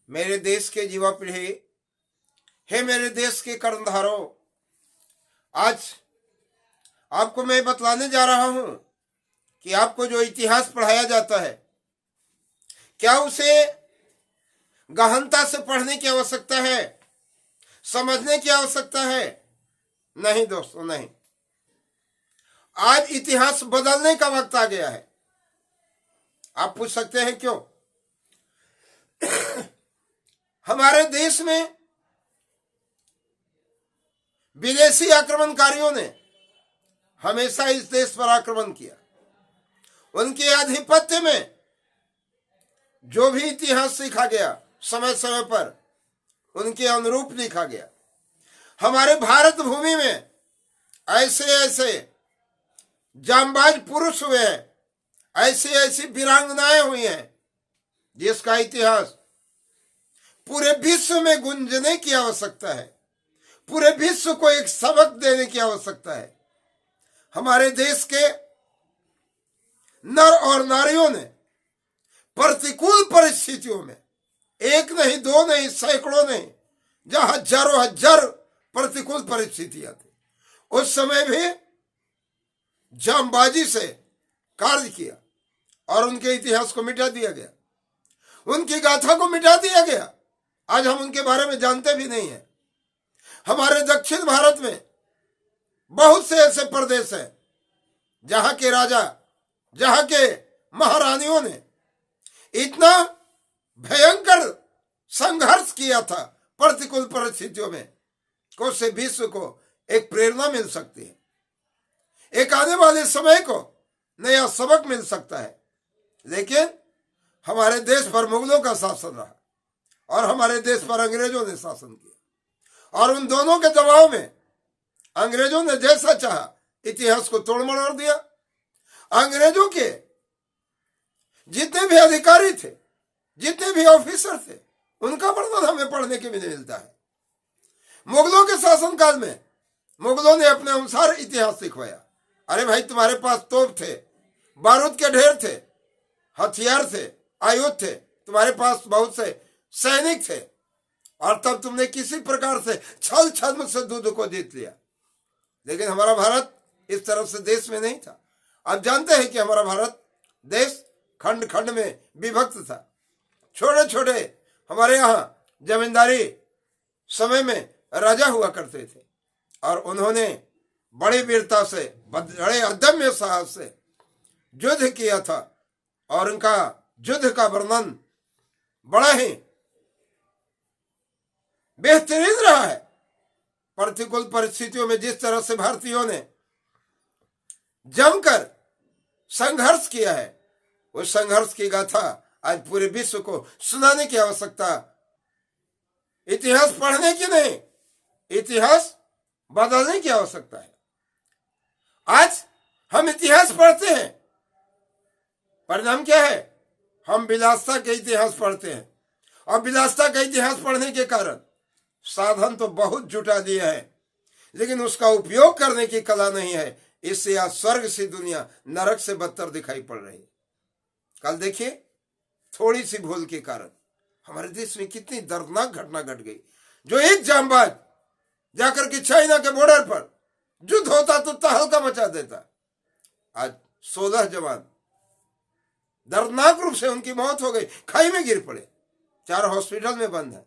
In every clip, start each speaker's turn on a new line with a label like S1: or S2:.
S1: मेरे देश के युवा पीढ़ी, हे मेरे देश के कर्णधारों, आज आपको मैं बतलाने जा रहा हूं कि आपको जो इतिहास पढ़ाया जाता है, क्या उसे गहनता से पढ़ने की आवश्यकता है, समझने की आवश्यकता है? नहीं दोस्तों, नहीं। आज इतिहास बदलने का वक्त आ गया है। आप पूछ सकते हैं क्यों? हमारे देश में विदेशी आक्रमणकारियों ने हमेशा इस देश पर आक्रमण किया। उनके आधिपत्य में जो भी इतिहास सीखा गया, समय समय पर उनके अनुरूप लिखा गया। हमारे भारत भूमि में ऐसे ऐसे जांबाज पुरुष हुए हैं, ऐसी ऐसी वीरांगनाएं हुई हैं, जिसका इतिहास पूरे विश्व में गूंजने की आवश्यकता है, पूरे विश्व को एक सबक देने की आवश्यकता है। हमारे देश के नर और नारियों ने प्रतिकूल परिस्थितियों में, एक नहीं, दो नहीं, सैकड़ों नहीं, जहां हजारों हजार प्रतिकूल परिस्थितियां थी, उस समय भी जांबाजी से कार्य किया और उनके इतिहास को मिटा दिया गया, उनकी गाथा को मिटा दिया गया। आज हम उनके बारे में जानते भी नहीं हैं। हमारे दक्षिण भारत में बहुत से ऐसे प्रदेश हैं जहां के राजा, जहां के महारानियों ने इतना भयंकर संघर्ष किया था प्रतिकूल परिस्थितियों में, को से विश्व को एक प्रेरणा मिल सकती है, एक आने वाले समय को नया सबक मिल सकता है। लेकिन हमारे देश पर मुगलों का शासन रहा और हमारे देश पर अंग्रेजों ने शासन किया, और उन दोनों के दबाव में अंग्रेजों ने जैसा चाहा इतिहास को तोड़ मरोड़ दिया। अंग्रेजों के जितने भी अधिकारी थे, जितने भी ऑफिसर थे, उनका वर्णन हमें पढ़ने के लिए मिलता है। मुगलों के शासनकाल में मुगलों ने अपने अनुसार इतिहास सिखवाया। अरे भाई, तुम्हारे पास तोप थे, बारूद के ढेर थे, हथियार थे, आयुध थे, तुम्हारे पास बहुत से सैनिक थे, और तब तुमने किसी प्रकार से छल छद्म से युद्ध को जीत लिया। लेकिन हमारा भारत इस तरफ से देश में नहीं था। आप जानते हैं कि हमारा भारत देश खंड खंड में विभक्त था। छोटे छोटे हमारे यहाँ जमींदारी समय में राजा हुआ करते थे, और उन्होंने बड़ी वीरता से, बड़े अदम्य साहस से युद्ध किया था, और उनका युद्ध का वर्णन बड़ा ही बेहतरीन रहा है। प्रतिकूल परिस्थितियों में जिस तरह से भारतीयों ने जमकर संघर्ष किया है, उस संघर्ष की गाथा आज पूरे विश्व को सुनाने की आवश्यकता, इतिहास पढ़ने की नहीं, इतिहास बदलने की आवश्यकता है। आज हम इतिहास पढ़ते हैं, परिणाम क्या है? हम विलासिता के इतिहास पढ़ते हैं, और विलासिता का इतिहास पढ़ने के कारण साधन तो बहुत जुटा दिए हैं, लेकिन उसका उपयोग करने की कला नहीं है। इससे आज स्वर्ग सी दुनिया नरक से बदतर दिखाई पड़ रही है। कल देखिए, थोड़ी सी भूल के कारण हमारे देश में कितनी दर्दनाक घटना घट गई। जो एक जांबाज जाकर के चाइना के बॉर्डर पर युद्ध होता तो तहलका मचा देता, आज 16 जवान दर्दनाक रूप से उनकी मौत हो गई, खाई में गिर पड़े, 4 हॉस्पिटल में बंद है।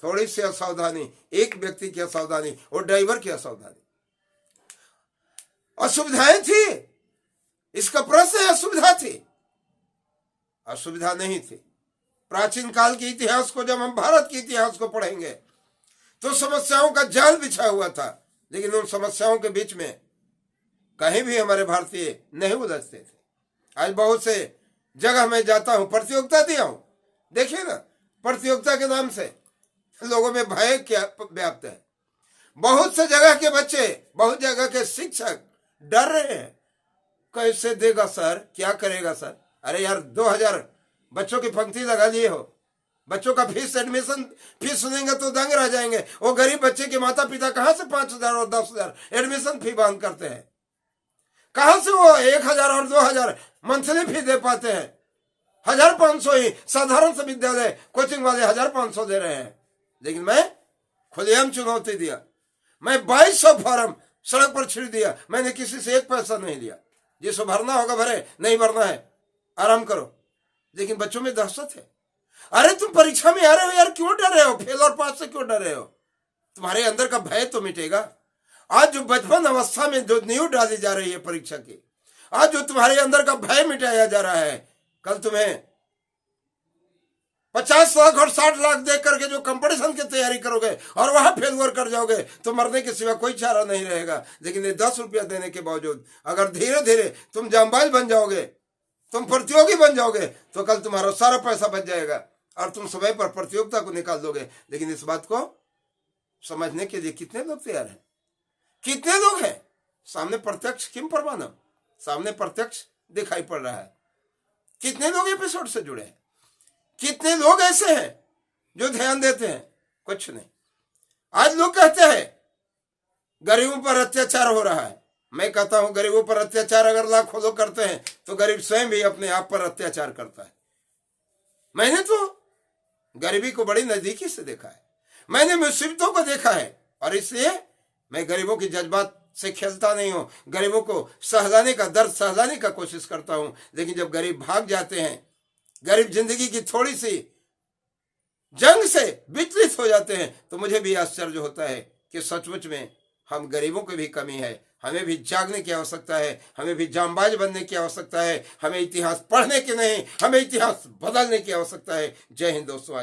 S1: थोड़ी सी असावधानी, एक व्यक्ति की असावधानी और ड्राइवर की असावधानी, असुविधाएं थी। इसका प्रश्न है, असुविधा थी? असुविधा नहीं थी। प्राचीन काल के इतिहास को जब हम भारत के इतिहास को पढ़ेंगे तो समस्याओं का जाल बिछा हुआ था, लेकिन उन समस्याओं के बीच में कहीं भी हमारे भारतीय नहीं उलझते थे। आज बहुत से जगह मैं जाता हूं, प्रतियोगिता दिया हूं, देखिए ना, प्रतियोगिता के नाम से लोगों में भय क्या व्याप्त है। बहुत से जगह के बच्चे, बहुत जगह के शिक्षक डर रहे हैं, कैसे देगा सर, क्या करेगा सर? अरे यार, 2000 बच्चों की पंक्ति लगा लिए हो, बच्चों का फीस, एडमिशन फीस सुनेंगे तो दंग रह जाएंगे। वो गरीब बच्चे के माता पिता कहां से 5000 और 10,000 एडमिशन फी बांध करते हैं? कहां से वो 1000 और 2000 मंथली फी दे पाते हैं? 1500 ही साधारण से विद्यालय कोचिंग वाले 1500 दे रहे हैं। लेकिन मैं खुलेआम चुनौती दिया, मैं 2200 फॉर्म सड़क पर छिड़ दिया, मैंने किसी से एक पैसा नहीं लिया। जिसको भरना होगा भरे, नहीं भरना है आराम करो। लेकिन बच्चों में दहशत है। अरे तुम परीक्षा में आ रहे हो यार, क्यों डर रहे हो? फेल और पास से क्यों डर रहे हो? तुम्हारे अंदर का भय तो मिटेगा। आज जो बचपन अवस्था में जो नींव डाली जा रही है परीक्षा की, आज जो तुम्हारे अंदर का भय मिटाया जा रहा है, कल तुम्हें 50 लाख और 60 लाख देख करके जो कंपटीशन की तैयारी करोगे और वहां फेलवर कर जाओगे तो मरने के सिवा कोई चारा नहीं रहेगा। लेकिन ये 10 रुपया देने के बावजूद अगर धीरे धीरे तुम जांबाज बन जाओगे, तुम प्रतियोगी बन जाओगे, तो कल तुम्हारा सारा पैसा बच जाएगा और तुम समय पर प्रतियोगिता को निकाल दोगे। लेकिन इस बात को समझने के लिए कितने लोग तैयार हैं? कितने लोग हैं? सामने प्रत्यक्ष किम प्रमाणम, सामने प्रत्यक्ष दिखाई पड़ रहा है। कितने लोग एपिसोड से जुड़े हैं? कितने लोग ऐसे हैं जो ध्यान देते हैं? कुछ नहीं। आज लोग कहते हैं गरीबों पर अत्याचार हो रहा है। मैं कहता हूं गरीबों पर अत्याचार अगर लाखों लोग करते हैं तो गरीब स्वयं भी अपने आप पर अत्याचार करता है। मैंने तो गरीबी को बड़ी नजदीकी से देखा है, मैंने मुसीबतों को देखा है, और इसलिए मैं गरीबों की जज्बात से खेलता नहीं हूं। गरीबों को सहलाने का, दर्द सहलाने का कोशिश करता हूं। लेकिन जब गरीब भाग जाते हैं, गरीब जिंदगी की थोड़ी सी जंग से विचलित हो जाते हैं, तो मुझे भी आश्चर्य होता है कि सचमुच में हम गरीबों की भी कमी है। हमें भी जागने की आवश्यकता है, हमें भी जांबाज बनने की आवश्यकता है। हमें इतिहास पढ़ने की नहीं, हमें इतिहास बदलने की आवश्यकता है। जय हिंद दोस्तों।